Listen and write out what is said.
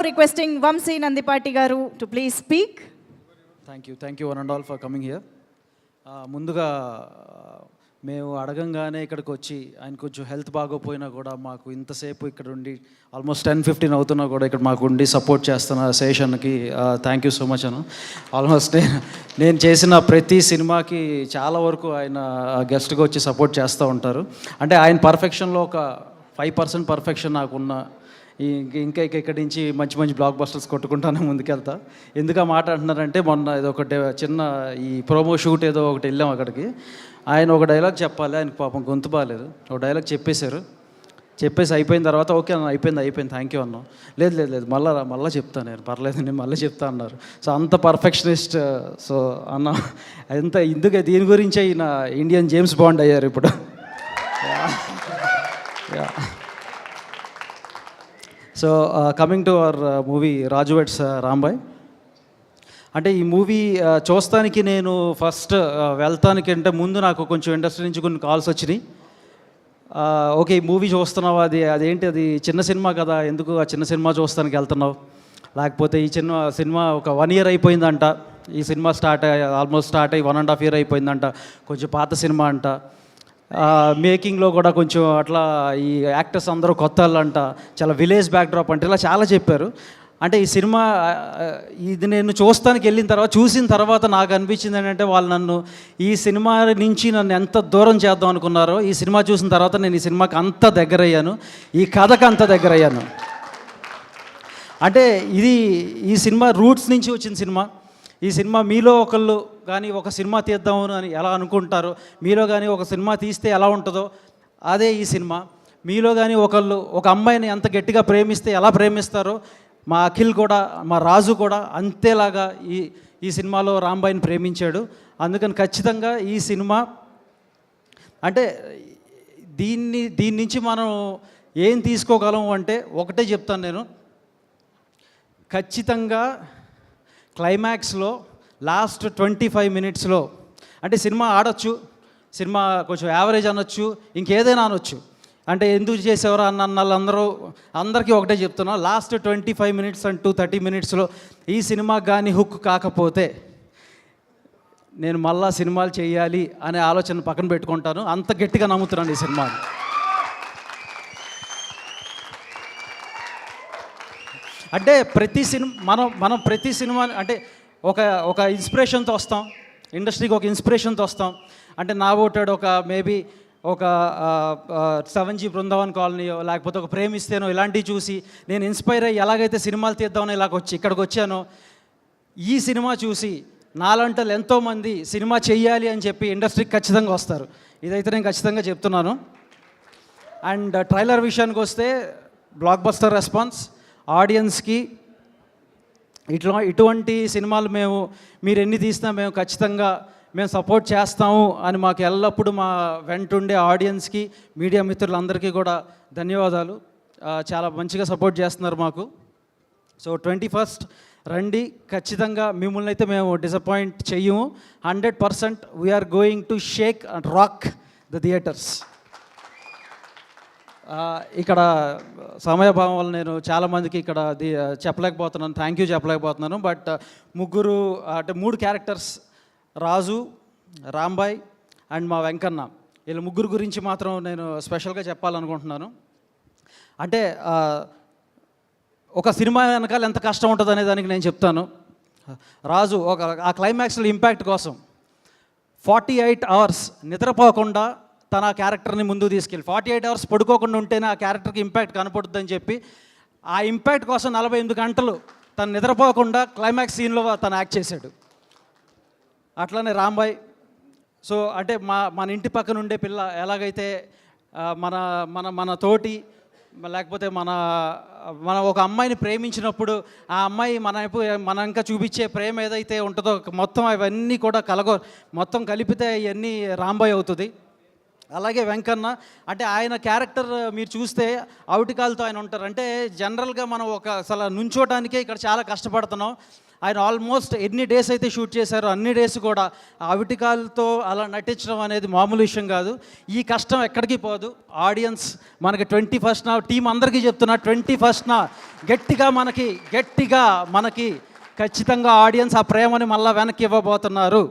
Requesting Vamsi Nandipati garu to please speak. Thank you one and all for coming here. ముందుగా మేము అడగంగానే ఇక్కడికి వచ్చి ఆయన కొంచెం హెల్త్ బాగోపోయినా కూడా మాకు ఇంతసేపు ఇక్కడ ఉండి ఆల్మోస్ట్ 10-15 అవుతున్నా కూడా ఇక్కడ మాకు ఉండి సపోర్ట్ చేస్తున్న శేషన్కి thank you so much Anu. Almost నేను చేసిన ప్రతి సినిమాకి చాలా వరకు ఆయన గెస్ట్గా వచ్చి సపోర్ట్ చేస్తూ ఉంటారు. అంటే ఆయన పర్ఫెక్షన్లో ఒక 5% పర్ఫెక్షన్ నాకున్న ఇంకా ఇక్కడి నుంచి మంచి మంచి బ్లాక్ బస్టర్స్ కొట్టుకుంటానే ముందుకెళ్తా. ఎందుకు మాట అంటున్నారంటే మొన్న ఏదో ఒకటి చిన్న ఈ ప్రోమో షూట్ ఏదో ఒకటి వెళ్ళాం అక్కడికి. ఆయన ఒక డైలాగ్ చెప్పాలి, ఆయనకు పాపం గొంతు బాగాలేదు, ఒక డైలాగ్ చెప్పేసి అయిపోయిన తర్వాత ఓకే అన్న అయిపోయింది థ్యాంక్ యూ అన్నాం. లేదు మళ్ళీ చెప్తాను నేను, పర్లేదు నేను మళ్ళీ చెప్తా అన్నారు. సో అంత పర్ఫెక్షనిస్ట్. సో అన్న అంత ఇందుకే దీని గురించే ఈయన ఇండియన్ జేమ్స్ బాండ్ అయ్యారు ఇప్పుడు. So coming to our movie Raju weds Rambai. అంటే ఈ మూవీ చూస్తానికి నేను ఫస్ట్ వెళ్తానికి అంటే ముందు నాకు కొంచెం ఇండస్ట్రీ నుంచి కొన్ని కాల్స్ వచ్చినాయి. ఓకే ఈ మూవీ చూస్తున్నావు, అదేంటి అది చిన్న సినిమా కదా, ఎందుకు ఆ చిన్న సినిమా చూస్తానికి వెళ్తున్నావు, లేకపోతే ఈ సినిమా ఒక 1 year అయిపోయిందంట, ఈ సినిమా ఆల్మోస్ట్ స్టార్ట్ అయ్యి 1.5 year అయిపోయిందంట, కొంచెం పాత సినిమా అంట, మేకింగ్లో కూడా కొంచెం అట్లా ఈ యాక్టర్స్ అందరూ కొత్త వాళ్ళంట, చాలా విలేజ్ బ్యాక్డ్రాప్ అంటే ఇలా చాలా చెప్పారు. అంటే ఈ సినిమా ఇది నేను చూస్తానికి చూసిన తర్వాత నాకు అనిపించింది ఏంటంటే వాళ్ళు నన్ను ఈ సినిమా నుంచి నన్ను ఎంత దూరం చేద్దాం అనుకున్నారో ఈ సినిమా చూసిన తర్వాత నేను ఈ సినిమాకి అంత దగ్గరయ్యాను, ఈ కథకు అంత దగ్గరయ్యాను. అంటే ఈ సినిమా రూట్స్ నుంచి వచ్చిన సినిమా. ఈ సినిమా మీలో ఒకళ్ళు కానీ ఒక సినిమా తీద్దాము అని ఎలా అనుకుంటారో, మీలో కానీ ఒక సినిమా తీస్తే ఎలా ఉంటుందో అదే ఈ సినిమా. మీలో కానీ ఒకళ్ళు ఒక అమ్మాయిని ఎంత గట్టిగా ప్రేమిస్తే ఎలా ప్రేమిస్తారో మా అఖిల్ కూడా, మా రాజు కూడా అంతేలాగా ఈ సినిమాలో రాంబాయిని ప్రేమించాడు. అందుకని ఖచ్చితంగా ఈ సినిమా అంటే దీని నుంచి మనం ఏం తీసుకోగలం అంటే ఒకటే చెప్తాను నేను. ఖచ్చితంగా క్లైమాక్స్లో లాస్ట్ 25 minutesలో అంటే సినిమా ఆడొచ్చు, సినిమా కొంచెం యావరేజ్ అనొచ్చు, ఇంకేదైనా అనొచ్చు. అంటే ఎందుకు చేసేవారు అన్న అందరికీ ఒకటే చెప్తున్నా, లాస్ట్ 25 minutes అండ్ 30 minutesలో ఈ సినిమా కానీ హుక్ కాకపోతే నేను మళ్ళా సినిమాలు చేయాలి అనే ఆలోచన పక్కన పెట్టుకుంటాను. అంత గట్టిగా నమ్ముతున్నాను ఈ సినిమాని. అంటే మనం ప్రతి సినిమా అంటే ఒక ఇన్స్పిరేషన్తో వస్తాం, ఇండస్ట్రీకి ఒక ఇన్స్పిరేషన్తో వస్తాం. అంటే నా ఓటాడు ఒక మేబీ ఒక 7G బృందావన్ కాలనీయో లేకపోతే ఒక ప్రేమిస్తేనో ఇలాంటివి చూసి నేను ఇన్స్పైర్ అయ్యి ఎలాగైతే సినిమాలు తీద్దామని ఇక్కడికి వచ్చానో, ఈ సినిమా చూసి నాలంటలు ఎంతోమంది సినిమా చెయ్యాలి అని చెప్పి ఇండస్ట్రీకి ఖచ్చితంగా వస్తారు. ఇదైతే నేను ఖచ్చితంగా చెప్తున్నాను. అండ్ ట్రైలర్ విషయానికి వస్తే బ్లాక్ బస్టర్ రెస్పాన్స్ ఆడియన్స్కి. ఇటువంటి సినిమాలు మీరు ఎన్ని తీసినా మేము ఖచ్చితంగా సపోర్ట్ చేస్తాము అని మాకు ఎల్లప్పుడూ మా వెంటుండే ఆడియన్స్కి, మీడియా మిత్రులందరికీ కూడా ధన్యవాదాలు. చాలా మంచిగా సపోర్ట్ చేస్తున్నారు మాకు. సో 21st రండి, ఖచ్చితంగా మిమ్మల్ని అయితే మేము డిసప్పాయింట్ చెయ్యము. 100% we're going to shake and rock the theatres. ఇక్కడ సమయభావం వల్ల నేను చాలామందికి ఇక్కడ చెప్పలేకపోతున్నాను, థ్యాంక్ యూ చెప్పలేకపోతున్నాను. But 3 characters, Raju, Rambai and మా వెంకన్న, వీళ్ళ 3 గురించి మాత్రం నేను స్పెషల్గా చెప్పాలనుకుంటున్నాను. అంటే ఒక సినిమా వెనకాల ఎంత కష్టం ఉంటుంది అనే దానికి నేను చెప్తాను. రాజు ఆ క్లైమాక్స్లో ఇంపాక్ట్ కోసం 48 hours నిద్రపోకుండా తన క్యారెక్టర్ని ముందుకు తీసుకెళ్ళి 48 hours పడుకోకుండా ఉంటేనే ఆ క్యారెక్టర్కి ఇంపాక్ట్ కనపడుతుందని చెప్పి ఆ ఇంపాక్ట్ కోసం 48 గంటలు తను నిద్రపోకుండా క్లైమాక్స్ సీన్లో తను యాక్ట్ చేశాడు. అట్లానే రాంబాయ్. సో అంటే మన ఇంటి పక్కన ఉండే పిల్ల ఎలాగైతే మన తోటి లేకపోతే మన ఒక అమ్మాయిని ప్రేమించినప్పుడు ఆ అమ్మాయి మన ఇంకా చూపించే ప్రేమ ఏదైతే ఉంటుందో మొత్తం అవన్నీ కూడా మొత్తం కలిపితే ఇవన్నీ రాంబాయ్ అవుతుంది. అలాగే వెంకన్న అంటే ఆయన క్యారెక్టర్ మీరు చూస్తే అవుటికాలతో ఆయన ఉంటారు. అంటే జనరల్గా మనం అసలు నుంచోటానికే ఇక్కడ చాలా కష్టపడుతున్నాం. ఆయన ఆల్మోస్ట్ ఎన్ని డేస్ అయితే షూట్ చేశారో అన్ని డేస్ కూడా అవిటికాలతో అలా నటించడం అనేది మామూలు విషయం కాదు. ఈ కష్టం ఎక్కడికి పోదు. ఆడియన్స్ మనకి 21st టీం అందరికీ చెప్తున్నా, 21st గట్టిగా మనకి ఖచ్చితంగా ఆడియన్స్ ఆ ప్రేమని మళ్ళీ వెనక్కి ఇవ్వబోతున్నారు.